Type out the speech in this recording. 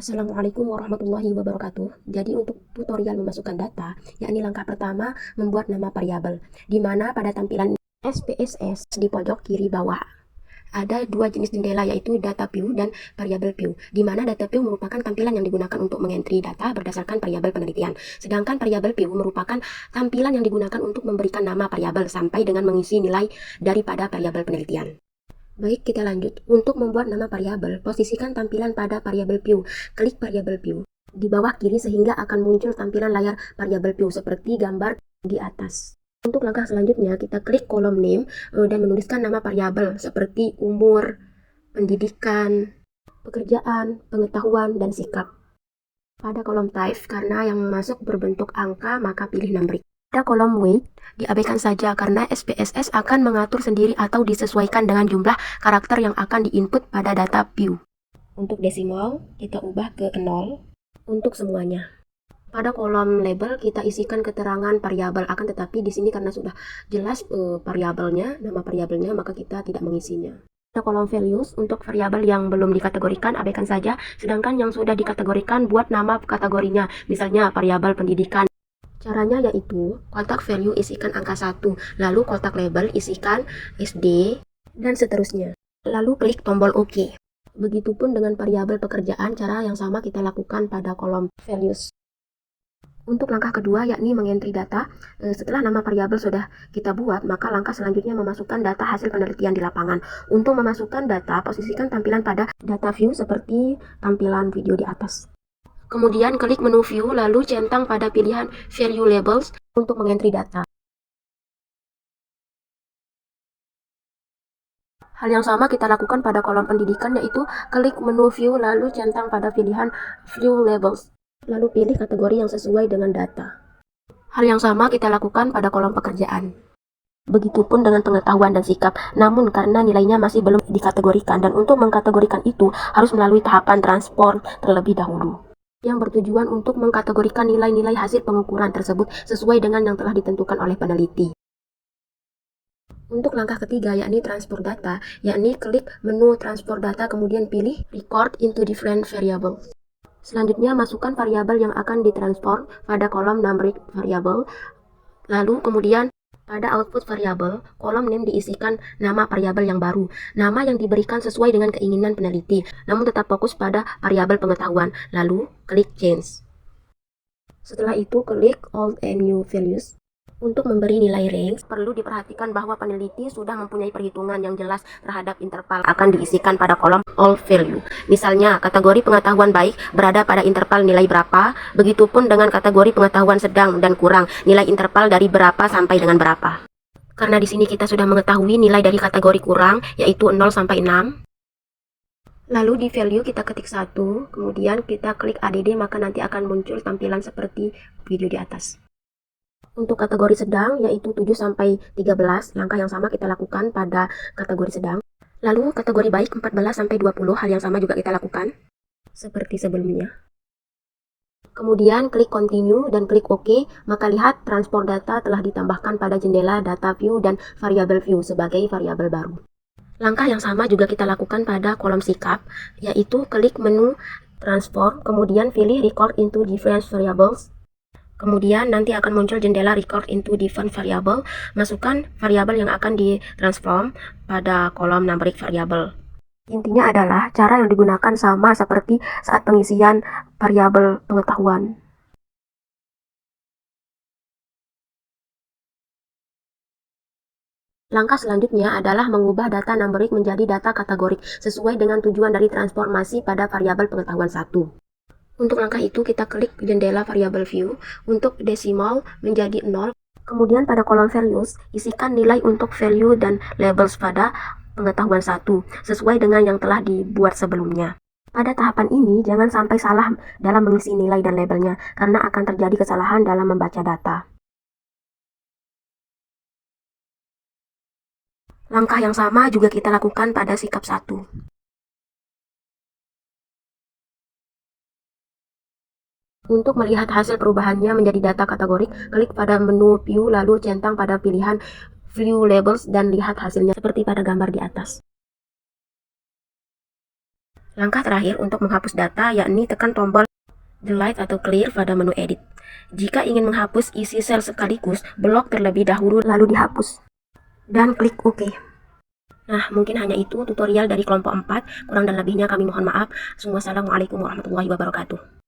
Assalamualaikum warahmatullahi wabarakatuh. Jadi untuk tutorial memasukkan data, yakni langkah pertama membuat nama variabel, di mana pada tampilan SPSS di pojok kiri bawah ada dua jenis jendela, yaitu data view dan variable view, di mana data view merupakan tampilan yang digunakan untuk mengentri data berdasarkan variabel penelitian, sedangkan variable view merupakan tampilan yang digunakan untuk memberikan nama variabel sampai dengan mengisi nilai daripada variabel penelitian. Baik, kita lanjut. Untuk membuat nama variabel, posisikan tampilan pada variable view. Klik variable view di bawah kiri sehingga akan muncul tampilan layar variable view seperti gambar di atas. Untuk langkah selanjutnya, kita klik kolom name dan menuliskan nama variabel seperti umur, pendidikan, pekerjaan, pengetahuan, dan sikap. Pada kolom type, karena yang masuk berbentuk angka, maka pilih numbrik. Pada kolom weight, diabaikan saja karena SPSS akan mengatur sendiri atau disesuaikan dengan jumlah karakter yang akan diinput pada data view. Untuk desimal, kita ubah ke 0 untuk semuanya. Pada kolom label, kita isikan keterangan variabel, akan tetapi di sini karena sudah jelas variabelnya, nama variabelnya, maka kita tidak mengisinya. Pada kolom values, untuk variabel yang belum dikategorikan, abaikan saja, sedangkan yang sudah dikategorikan, buat nama kategorinya, misalnya variabel pendidikan. Caranya yaitu, kotak value isikan angka 1, lalu kotak label isikan SD, dan seterusnya. Lalu klik tombol OK. Begitupun dengan variabel pekerjaan, cara yang sama kita lakukan pada kolom values. Untuk langkah kedua, yakni mengentri data, setelah nama variabel sudah kita buat, maka langkah selanjutnya memasukkan data hasil penelitian di lapangan. Untuk memasukkan data, posisikan tampilan pada data view seperti tampilan video di atas. Kemudian klik menu view, lalu centang pada pilihan value labels untuk mengentri data. Hal yang sama kita lakukan pada kolom pendidikan, yaitu klik menu view, lalu centang pada pilihan view labels, lalu pilih kategori yang sesuai dengan data. Hal yang sama kita lakukan pada kolom pekerjaan. Begitupun dengan pengetahuan dan sikap, namun karena nilainya masih belum dikategorikan, dan untuk mengkategorikan itu harus melalui tahapan transport terlebih dahulu, yang bertujuan untuk mengkategorikan nilai-nilai hasil pengukuran tersebut sesuai dengan yang telah ditentukan oleh peneliti. Untuk langkah ketiga, yakni transport data, yakni klik menu transport data, kemudian pilih record into different variables. Selanjutnya, masukkan variabel yang akan ditransform pada kolom numeric variable, lalu kemudian pada output variable, kolom name diisikan nama variabel yang baru, nama yang diberikan sesuai dengan keinginan peneliti, namun tetap fokus pada variabel pengetahuan, lalu klik change. Setelah itu, klik old and new values. Untuk memberi nilai range, perlu diperhatikan bahwa peneliti sudah mempunyai perhitungan yang jelas terhadap interval akan diisikan pada kolom all value. Misalnya, kategori pengetahuan baik berada pada interval nilai berapa, begitupun dengan kategori pengetahuan sedang dan kurang, nilai interval dari berapa sampai dengan berapa. Karena di sini kita sudah mengetahui nilai dari kategori kurang, yaitu 0 sampai 6. Lalu di value kita ketik 1, kemudian kita klik ADD, maka nanti akan muncul tampilan seperti video di atas. Untuk kategori sedang, yaitu 7 sampai 13, langkah yang sama kita lakukan pada kategori sedang. Lalu kategori baik 14 sampai 20, hal yang sama juga kita lakukan seperti sebelumnya. Kemudian klik continue dan klik OK, maka lihat transport data telah ditambahkan pada jendela data view dan variable view sebagai variabel baru. Langkah yang sama juga kita lakukan pada kolom sikap, yaitu klik menu transform, kemudian pilih record into different variables. Kemudian nanti akan muncul jendela record into different variable, masukkan variabel yang akan ditransform pada kolom numeric variable. Intinya adalah cara yang digunakan sama seperti saat pengisian variabel pengetahuan. Langkah selanjutnya adalah mengubah data numerik menjadi data kategorik sesuai dengan tujuan dari transformasi pada variabel pengetahuan 1. Untuk langkah itu kita klik jendela variable view untuk desimal menjadi 0. Kemudian pada kolom values, isikan nilai untuk value dan labels pada pengetahuan 1, sesuai dengan yang telah dibuat sebelumnya. Pada tahapan ini, jangan sampai salah dalam mengisi nilai dan labelnya, karena akan terjadi kesalahan dalam membaca data. Langkah yang sama juga kita lakukan pada sikap 1. Untuk melihat hasil perubahannya menjadi data kategorik, klik pada menu View lalu centang pada pilihan View Labels dan lihat hasilnya seperti pada gambar di atas. Langkah terakhir untuk menghapus data yakni tekan tombol Delete atau Clear pada menu Edit. Jika ingin menghapus isi sel sekaligus, blok terlebih dahulu lalu dihapus. Dan klik OK. Nah, mungkin hanya itu tutorial dari kelompok 4. Kurang dan lebihnya kami mohon maaf. Wassalamualaikum warahmatullahi wabarakatuh.